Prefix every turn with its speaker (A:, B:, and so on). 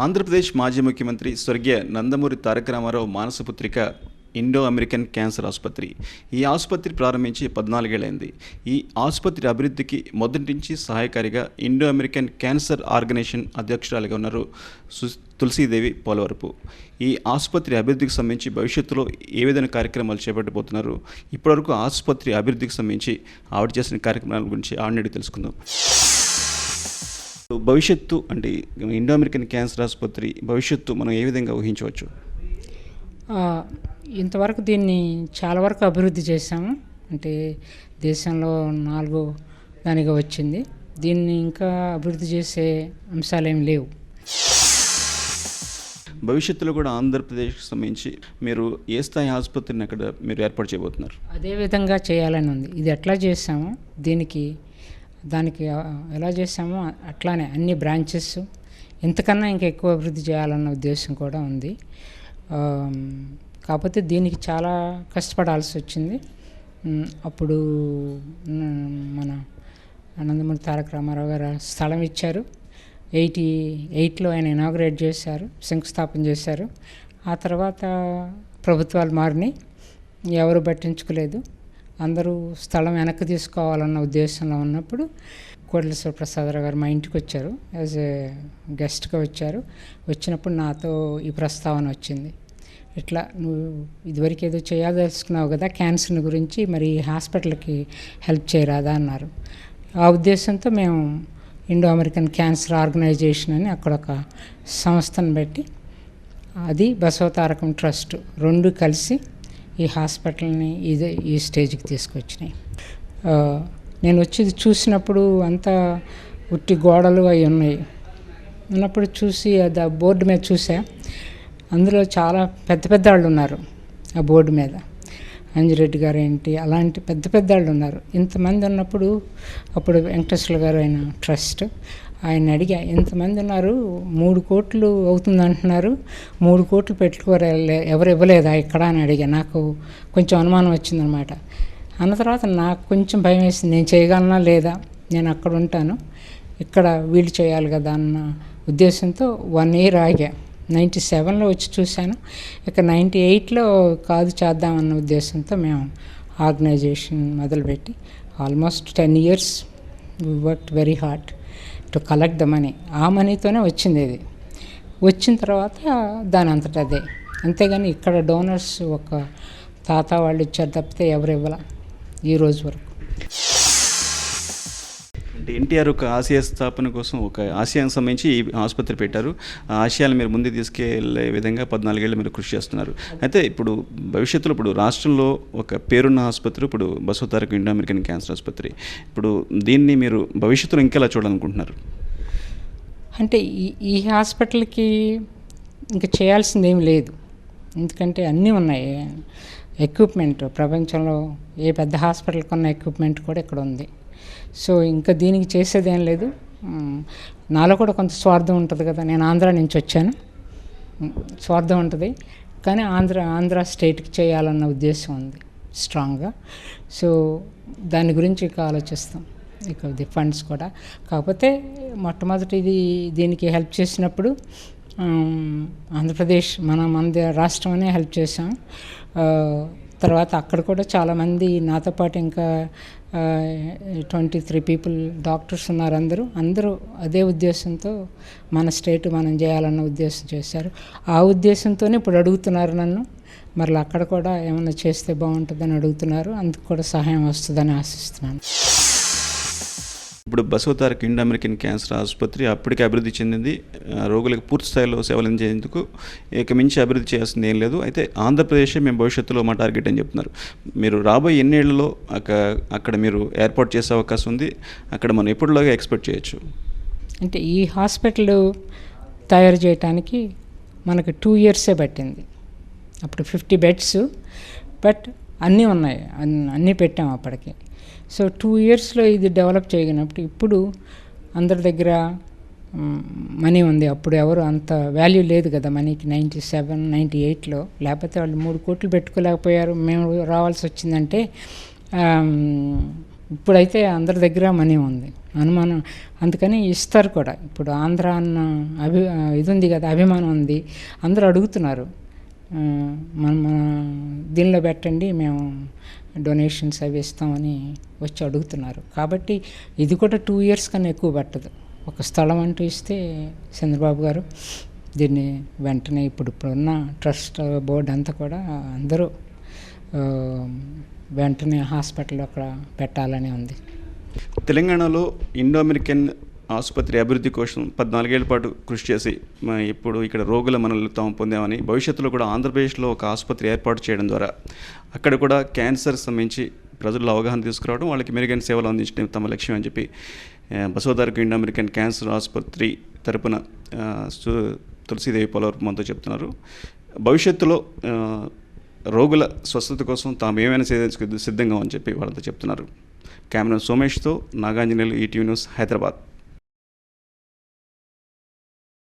A: ఆంధ్రప్రదేశ్ మాజీ ముఖ్యమంత్రి స్వర్గీయ Nandamuri Taraka Ramarao మానసపుత్రిక Indo American cancer ఆసుపత్రి. ఈ ఆసుపత్రి ప్రారంభించి 14 ఏళ్ళైంది. ఈ ఆసుపత్రి అభివృద్ధికి మొదటి నుంచి సహాయకారిగా ఇండో అమెరికన్ క్యాన్సర్ ఆర్గనైజేషన్ అధ్యక్షురాలిగా ఉన్నారు తులసీదేవి పోలవరపు. ఈ ఆసుపత్రి అభివృద్ధికి సంబంధించి భవిష్యత్తులో ఏ విధమైన కార్యక్రమాలు చేపట్టబోతున్నారు, ఇప్పటివరకు ఆసుపత్రి అభివృద్ధికి సంబంధించి ఆవిడ చేసిన కార్యక్రమాల గురించి ఆవిడని తెలుసుకుందాం. భవిష్యత్తు అంటే ఇండో అమెరికన్ క్యాన్సర్ ఆసుపత్రి భవిష్యత్తు మనం ఏ విధంగా ఊహించవచ్చు?
B: ఇంతవరకు దీన్ని చాలా వరకు అభివృద్ధి చేశాము. అంటే దేశంలో 4వ దానిగా వచ్చింది. దీన్ని ఇంకా అభివృద్ధి చేసే అంశాలు ఏమి లేవు.
A: భవిష్యత్తులో కూడా ఆంధ్రప్రదేశ్కి సంబంధించి మీరు ఏ స్థాయి ఆసుపత్రిని అక్కడ మీరు ఏర్పాటు చేయబోతున్నారు?
B: అదే విధంగా చేయాలని ఉంది. ఇది ఎట్లా చేసామో దానికి ఎలా చేసామో అట్లానే అన్ని బ్రాంచెస్ ఇంతకన్నా ఇంకా ఎక్కువ అభివృద్ధి చేయాలన్న ఉద్దేశం కూడా ఉంది. కాకపోతే దీనికి చాలా కష్టపడాల్సి వచ్చింది. అప్పుడు మన నందమూరి తారక రామారావు గారు స్థలం ఇచ్చారు. 88లో ఆయన ఇనాగ్రేట్ చేశారు, శంకుస్థాపన చేశారు. ఆ తర్వాత ప్రభుత్వాలు మారినాయి, ఎవరు పట్టించుకోలేదు. అందరూ స్థలం వెనక్కి తీసుకోవాలన్న ఉద్దేశంలో ఉన్నప్పుడు కోట్ల ప్రసాదరావు గారు మా ఇంటికి వచ్చారు. యాజ్ ఏ గెస్ట్గా వచ్చారు. వచ్చినప్పుడు నాతో ఈ ప్రస్తావన వచ్చింది. ఇట్లా నువ్వు ఇదివరకు ఏదో చేయాల్సుకున్నావు కదా క్యాన్సర్ గురించి, మరి హాస్పిటల్కి హెల్ప్ చేయరాదా అన్నారు. ఆ ఉద్దేశంతో మేము ఇండో అమెరికన్ క్యాన్సర్ ఆర్గనైజేషన్ అని అక్కడ ఒక సంస్థను పెట్టి, అది బసవతారకం ట్రస్ట్ రెండు కలిసి ఈ హాస్పిటల్ని ఈ స్టేజ్కి తీసుకొచ్చినాయి. నేను వచ్చి చూసినప్పుడు అంతా ఉట్టి గోడలు అవి ఉన్నప్పుడు చూసి అది ఆ బోర్డు మీద చూసా. అందులో చాలా పెద్ద పెద్ద వాళ్ళు ఉన్నారు ఆ బోర్డు మీద. అంజిరెడ్డి గారు ఏంటి, అలాంటి పెద్ద పెద్ద వాళ్ళు ఉన్నారు. ఇంతమంది ఉన్నప్పుడు అప్పుడు వెంకటేశ్వర గారు ఆయన ట్రస్ట్, ఆయన అడిగా, ఇంతమంది ఉన్నారు, 3 కోట్లు అవుతుంది అంటున్నారు, 3 కోట్లు పెట్టుకోరు ఎవరు ఇవ్వలేదా ఇక్కడ అని అడిగా. నాకు కొంచెం అనుమానం వచ్చిందనమాట. అన్న తర్వాత నాకు కొంచెం భయం వేసింది, నేను చేయగలనా లేదా, నేను అక్కడ ఉంటాను, ఇక్కడ వీళ్ళు చేయాలి కదా అన్న ఉద్దేశంతో 1 year ఆగా. 97లో వచ్చి చూశాను. ఇక 98లో కాదు చేద్దామన్న ఉద్దేశంతో మేము ఆర్గనైజేషన్ మొదలుపెట్టి almost 10 years we worked very hard to collect the money. ఆ మనీతోనే వచ్చింది. ఇది వచ్చిన తర్వాత దాని అంతటా అదే, అంతేగాని ఇక్కడ డోనర్స్ ఒక తాత వాళ్ళు ఇచ్చారు తప్పితే ఎవరు ఇవ్వాల ఈ రోజు వరకు.
A: అంటే ఎన్టీఆర్ ఒక ఆశయ స్థాపన కోసం ఒక ఆశయానికి సంబంధించి ఈ ఆసుపత్రి పెట్టారు. ఆ ఆశయాలు మీరు ముందుకు తీసుకెళ్లే విధంగా 14 ఏళ్ళు మీరు కృషి చేస్తున్నారు. అయితే ఇప్పుడు భవిష్యత్తులో ఇప్పుడు రాష్ట్రంలో ఒక పేరున్న ఆసుపత్రి ఇప్పుడు బసవతారక ఇండో అమెరికన్ క్యాన్సర్ ఆసుపత్రి. ఇప్పుడు దీన్ని మీరు భవిష్యత్తులో ఇంకెలా చూడాలనుకుంటున్నారు?
B: అంటే ఈ హాస్పిటల్కి ఇంకా చేయాల్సింది ఏమి లేదు, ఎందుకంటే అన్నీ ఉన్నాయి. ఎక్విప్మెంట్ ప్రపంచంలో ఏ పెద్ద హాస్పిటల్కి ఉన్న ఎక్విప్మెంట్ కూడా ఇక్కడ ఉంది. సో ఇంకా దీనికి చేసేదేం లేదు. నాలో కూడా కొంత స్వార్థం ఉంటుంది కదా, నేను ఆంధ్ర నుంచి వచ్చాను, స్వార్థం ఉంటుంది. కానీ ఆంధ్ర స్టేట్కి చేయాలన్న ఉద్దేశం ఉంది స్ట్రాంగ్గా. సో దాని గురించి ఇక ఆలోచిస్తాం, ఇక ఫండ్స్ కూడా. కాకపోతే మొట్టమొదటి దీనికి హెల్ప్ చేసినప్పుడు ఆంధ్రప్రదేశ్ మన రాష్ట్రం అనే హెల్ప్ చేసాం. తర్వాత అక్కడ కూడా చాలామంది నాతో పాటు ఇంకా 23 people డాక్టర్స్ ఉన్నారు. అందరూ అదే ఉద్దేశంతో మన స్టేట్ మనం చేయాలన్న ఉద్దేశం చేశారు. ఆ ఉద్దేశంతోనే ఇప్పుడు అడుగుతున్నారు నన్ను, మరలా అక్కడ కూడా ఏమైనా చేస్తే బాగుంటుందని అడుగుతున్నారు. అందుకు కూడా సహాయం వస్తుందని ఆశిస్తున్నాను.
A: ఇప్పుడు బసవతారక ఇండో అమెరికన్ క్యాన్సర్ ఆసుపత్రి అప్పటికే అభివృద్ధి చెందింది. రోగులకు పూర్తి స్థాయిలో సేవలు అందించేందుకు ఇక మించి అభివృద్ధి చేయాల్సింది ఏం లేదు. అయితే ఆంధ్రప్రదేశ్ మేము భవిష్యత్తులో మా టార్గెట్ అని చెప్తున్నారు. మీరు రాబోయే ఎన్నేళ్లలో అక్కడ మీరు ఏర్పాటు చేసే అవకాశం ఉంది? అక్కడ మనం ఎప్పటిలాగా ఎక్స్పెక్ట్ చేయొచ్చు?
B: అంటే ఈ హాస్పిటల్ తయారు చేయడానికి మనకు 2 years పట్టింది. అప్పుడు 50 beds, బట్ అన్నీ ఉన్నాయి, అన్నీ పెట్టాము అప్పటికి. సో 2 yearsలో ఇది డెవలప్ చేయగలిగినప్పుడు ఇప్పుడు అందరి దగ్గర మనీ ఉంది. అప్పుడు ఎవరు అంత వాల్యూ లేదు కదా మనీకి 97, 98లో. లేకపోతే వాళ్ళు 3 కోట్లు పెట్టుకోలేకపోయారు. మేము రావాల్సి వచ్చిందంటే ఇప్పుడైతే అందరి దగ్గర మనీ ఉంది, అనుమానం, అందుకని ఇస్తారు కూడా. ఇప్పుడు ఆంధ్ర అన్న ఇది ఉంది కదా, అభిమానం ఉంది, అందరూ అడుగుతున్నారు, మన దీనిలో పెట్టండి, మేము డొనేషన్స్ అవి ఇస్తామని వచ్చి అడుగుతున్నారు. కాబట్టి ఇది కూడా 2 years కన్నా ఎక్కువ పట్టదు. ఒక స్థలం అంటూ ఇస్తే చంద్రబాబు గారు దీన్ని వెంటనే ఇప్పుడున్న ట్రస్ట్ బోర్డు అంతా కూడా అందరూ వెంటనే హాస్పిటల్ అక్కడ పెట్టాలని ఉంది.
A: తెలంగాణలో ఇండో అమెరికన్ ఆసుపత్రి అభివృద్ధి కోసం 14 ఏళ్ల పాటు కృషి చేసి ఇప్పుడు ఇక్కడ రోగుల మనల్ని తాము పొందామని, భవిష్యత్తులో కూడా ఆంధ్రప్రదేశ్లో ఒక ఆసుపత్రి ఏర్పాటు చేయడం ద్వారా అక్కడ కూడా క్యాన్సర్ సంబంధించి ప్రజల్లో అవగాహన తీసుకురావడం, వాళ్ళకి మెరుగైన సేవలు అందించడం తమ లక్ష్యం అని చెప్పి బసవతారక ఇండో అమెరికన్ క్యాన్సర్ ఆసుపత్రి తరపున తులసీదేవి పోలవరపు మనతో చెప్తున్నారు. భవిష్యత్తులో రోగుల స్వస్థత కోసం తాము ఏమైనా సిద్ధంగా అని చెప్పి వాళ్ళతో చెప్తున్నారు. కెమెరా సోమేష్తో నాగాంజనేయులు, ఈటీవీ న్యూస్, హైదరాబాద్.